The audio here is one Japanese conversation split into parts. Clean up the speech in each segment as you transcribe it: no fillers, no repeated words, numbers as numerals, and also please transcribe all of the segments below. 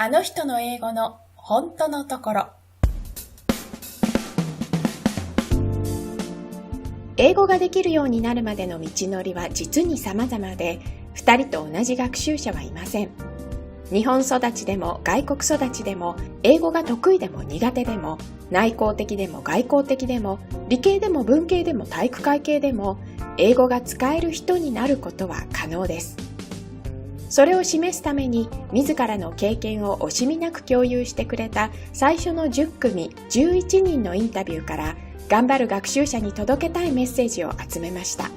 あの人の英語の本当のところ。英語ができるようになるまでの道のりは実に様々で、2人と同じ学習者はいません。日本育ちでも外国育ちでも、英語が得意でも苦手でも、内向的でも外向的でも、理系でも文系でも体育会系でも、英語が使える人になることは可能です。それを示すために、自らの経験を惜しみなく共有してくれた最初の10組11人のインタビューから、頑張る学習者に届けたいメッセージを集めました。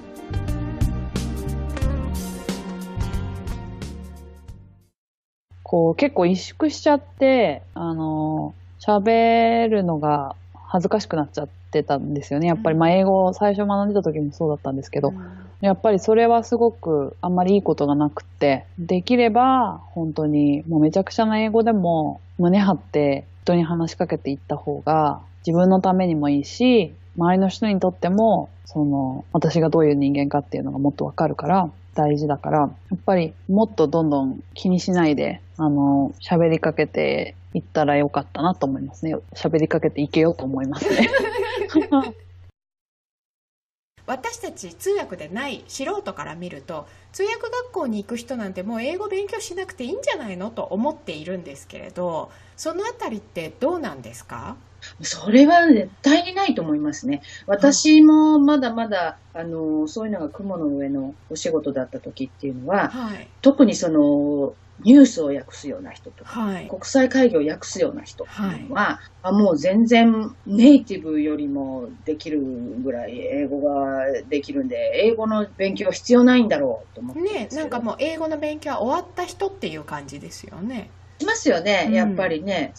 結構萎縮しちゃって、喋るのが恥ずかしくなっちゃってたんですよね。やっぱり英語を最初学んでた時もそうだったんですけど、やっぱりそれはすごくあんまりいいことがなくて、できれば本当にもうめちゃくちゃな英語でも胸張って人に話しかけていった方が自分のためにもいいし、周りの人にとっても私がどういう人間かっていうのがもっとわかるから大事だから、やっぱりもっとどんどん気にしないで喋りかけていったらよかったなと思いますね。喋りかけていけようと思いますね。私たち通訳でない素人から見ると、通訳学校に行く人なんてもう英語勉強しなくていいんじゃないのと思っているんですけれど、そのあたりってどうなんですか？それは絶対にないと思いますね。私もまだまだそういうのが雲の上のお仕事だった時っていうのは、特にニュースを訳すような人とか、国際会議を訳すような人っていうのは、もう全然ネイティブよりもできるぐらい英語ができるんで、英語の勉強必要ないんだろうと思ってね。なんかもう英語の勉強は終わった人っていう感じですよね。しますよね、やっぱりね。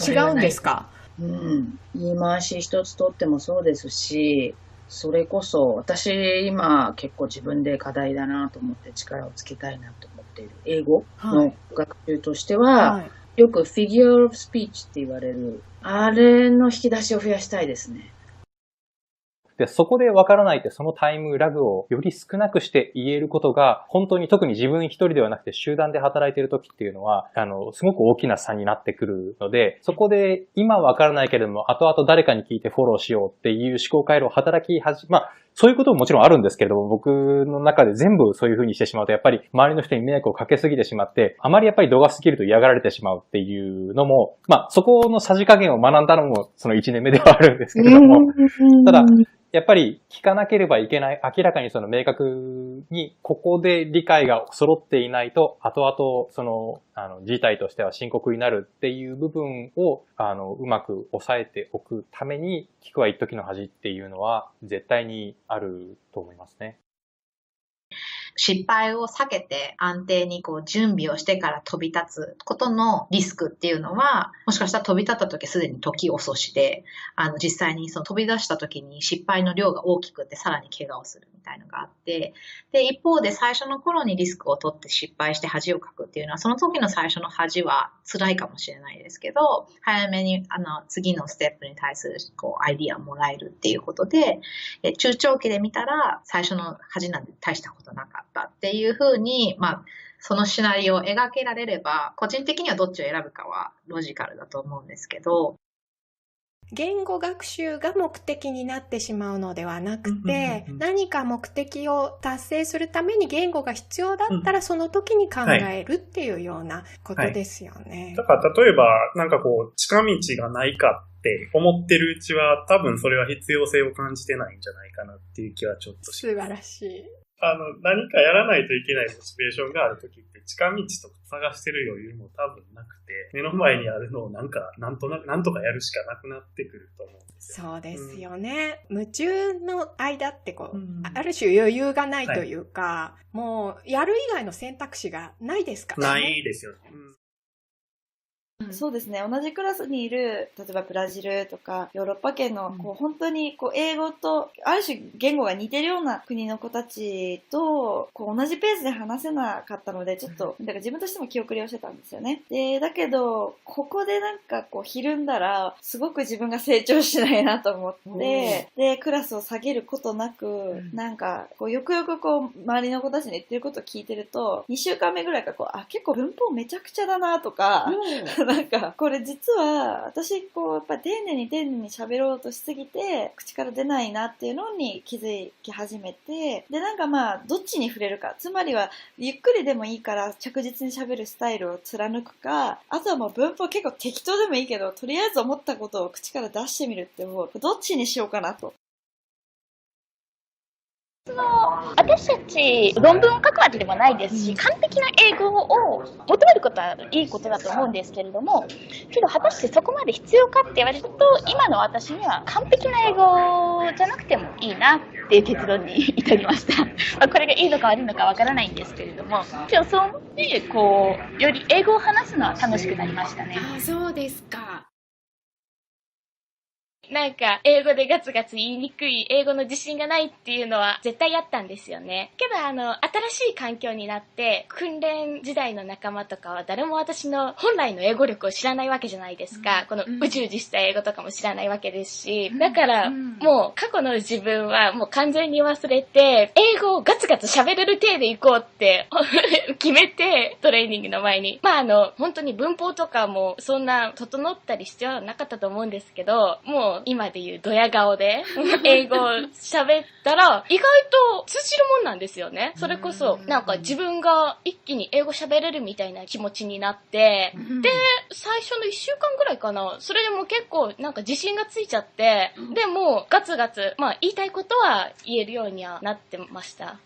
違うんですか？言い回し一つとってもそうですし、それこそ私今結構自分で課題だなと思って力をつけたいなと思っている英語の学習としては、よくフィギュアオブスピーチって言われるあれの引き出しを増やしたいですね。で、そこでわからないってそのタイムラグをより少なくして言えることが、本当に特に自分一人ではなくて集団で働いている時っていうのは、すごく大きな差になってくるので、そこで今わからないけれども、後々誰かに聞いてフォローしようっていう思考回路を働きそういうことももちろんあるんですけれども、僕の中で全部そういう風にしてしまうと、やっぱり周りの人に迷惑をかけすぎてしまって、あまりやっぱり度が過ぎると嫌がられてしまうっていうのも、そこのさじ加減を学んだのもその1年目ではあるんですけれども、ただ、やっぱり聞かなければいけない、明らかに明確にここで理解が揃っていないと、後々事態としては深刻になるっていう部分を、うまく抑えておくために、聞くは一時の恥っていうのは絶対にあると思いますね。失敗を避けて安定に準備をしてから飛び立つことのリスクっていうのは、もしかしたら飛び立った時すでに時遅しで、実際に飛び出した時に失敗の量が大きくってさらに怪我をするみたいなのがあって、で、一方で最初の頃にリスクを取って失敗して恥をかくっていうのは、その時の最初の恥は辛いかもしれないですけど、早めに次のステップに対するアイディアをもらえるっていうことで、中長期で見たら最初の恥なんて大したことなかったっていうふうに、そのシナリオを描けられれば、個人的にはどっちを選ぶかはロジカルだと思うんですけど、言語学習が目的になってしまうのではなくて、何か目的を達成するために言語が必要だったらその時に考えるっていうようなことですよね。だから例えば近道がないかって思ってるうちは多分それは必要性を感じてないんじゃないかなっていう気はちょっとします。素晴らしい。何かやらないといけないモチベーションがあるときって近道とか探してる余裕も多分なくて、目の前にあるのをなんとかやるしかなくなってくると思うんですよ。そうですよね。夢中の間ってある種余裕がないというか、もうやる以外の選択肢がないですからね。ないですよね。そうですね。同じクラスにいる、例えばブラジルとかヨーロッパ圏の、本当に英語と、ある種言語が似てるような国の子たちと、同じペースで話せなかったので、ちょっと、だから自分としても気遅れをしてたんですよね。で、だけど、ここでなんかひるんだら、すごく自分が成長しないなと思って、で、クラスを下げることなく、なんか、よくよく周りの子たちに言ってることを聞いてると、2週間目ぐらいから結構文法めちゃくちゃだなとか、なんか、これ実は、私、やっぱり丁寧に喋ろうとしすぎて、口から出ないなっていうのに気づき始めて、で、なんかどっちに触れるか。つまりは、ゆっくりでもいいから着実に喋るスタイルを貫くか、あとはもう文法結構適当でもいいけど、とりあえず思ったことを口から出してみるってどっちにしようかなと。私たち論文を書くわけでもないですし、完璧な英語を求めることはいいことだと思うんですけれども、けど果たしてそこまで必要かって言われると、今の私には完璧な英語じゃなくてもいいなっていう結論に至りました。これがいいのか悪いのかわからないんですけれども、けどそう思ってより英語を話すのは楽しくなりましたね。そうですか。なんか、英語でガツガツ言いにくい、英語の自信がないっていうのは絶対あったんですよね。けど新しい環境になって、訓練時代の仲間とかは誰も私の本来の英語力を知らないわけじゃないですか。このうじうじした英語とかも知らないわけですし。だから、もう過去の自分はもう完全に忘れて、英語をガツガツ喋れる体で行こうって決めて、トレーニングの前に。本当に文法とかもそんな整ったり必要はなかったと思うんですけど、もう今で言うドヤ顔で英語を喋ったら意外と通じるもんなんですよね。それこそなんか自分が一気に英語喋れるみたいな気持ちになって、で、最初の1週間ぐらいかな、それでも結構なんか自信がついちゃって、でもガツガツ言いたいことは言えるようにはなってました。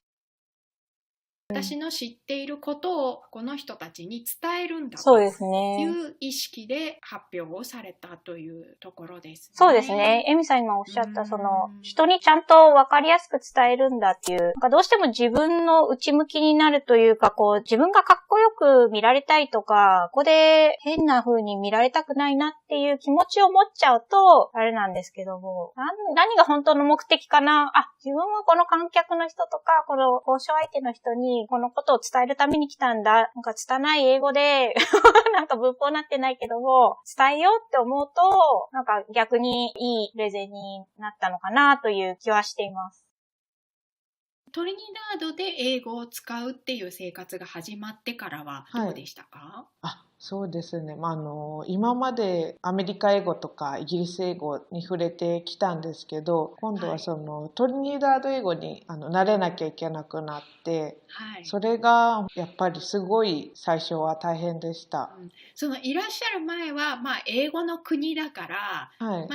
私の知っていることをこの人たちに伝えるんだそうですね。という意識で発表をされたというところですね。そうですね。エミさん今おっしゃった人にちゃんと分かりやすく伝えるんだっていう、どうしても自分の内向きになるというか、自分がかっこよく見られたいとか、ここで変な風に見られたくないなっていう気持ちを持っちゃうと、あれなんですけども、何が本当の目的かな、自分はこの観客の人とか、この交渉相手の人にこのことを伝えるために来たんだ。なんか拙い英語で、なんか文法になってないけども、伝えようって思うと、なんか逆にいいプレゼンになったのかなという気はしています。トリニダードで英語を使うっていう生活が始まってからはどうでしたか？そうですね。今までアメリカ英語とかイギリス英語に触れてきたんですけど、今度はトリニダード英語に慣れなきゃいけなくなって、それがやっぱりすごい最初は大変でした。いらっしゃる前は、英語の国だから、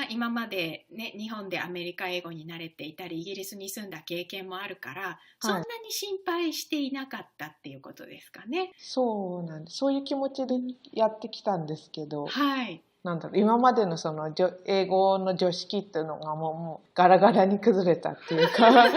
今までね、日本でアメリカ英語に慣れていたり、イギリスに住んだ経験もあるから、そんなに心配していなかったっていうことですかね。そうなんです。そういう気持ちでやってきたんですけど、今までの英語の常識っていうのがもうガラガラに崩れたっていうか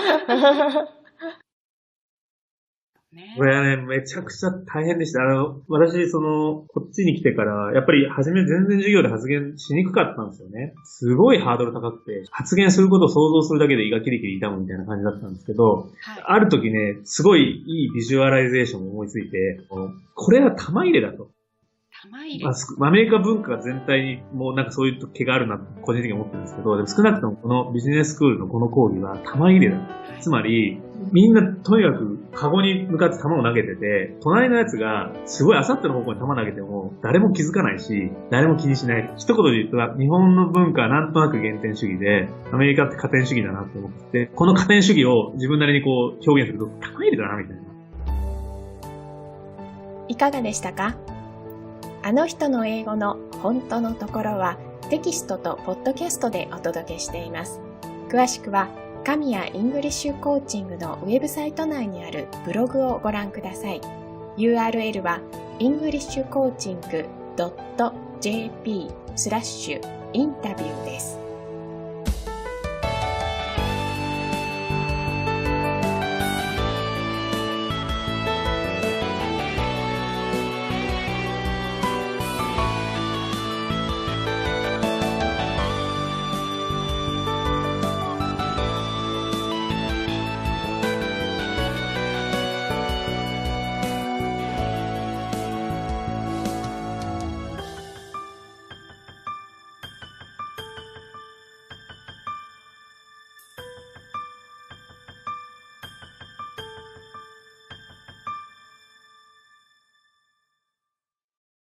これはね、めちゃくちゃ大変でした。私、こっちに来てから、やっぱり初め全然授業で発言しにくかったんですよね。すごいハードル高くて、発言することを想像するだけで胃がキリキリ痛むみたいな感じだったんですけど、ある時ね、すごいいいビジュアライゼーションを思いついて、これは玉入れだと。アメリカ文化全体にもうなんかそういう毛があるなと個人的に思ってるんですけど、でも少なくともこのビジネススクールのこの講義は玉入れだ。つまり、みんなとにかくカゴに向かって球を投げてて、隣のやつがすごいあさっての方向に球投げても誰も気づかないし、誰も気にしない。一言で言うと、日本の文化はなんとなく原点主義で、アメリカって加点主義だなって思ってて、この加点主義を自分なりに表現すると、玉入れだなみたいな。いかがでしたか？あの人の英語の本当のところはテキストとポッドキャストでお届けしています。詳しくは神谷イングリッシュコーチングのウェブサイト内にあるブログをご覧ください。URL は englishcoaching.jp/interview です。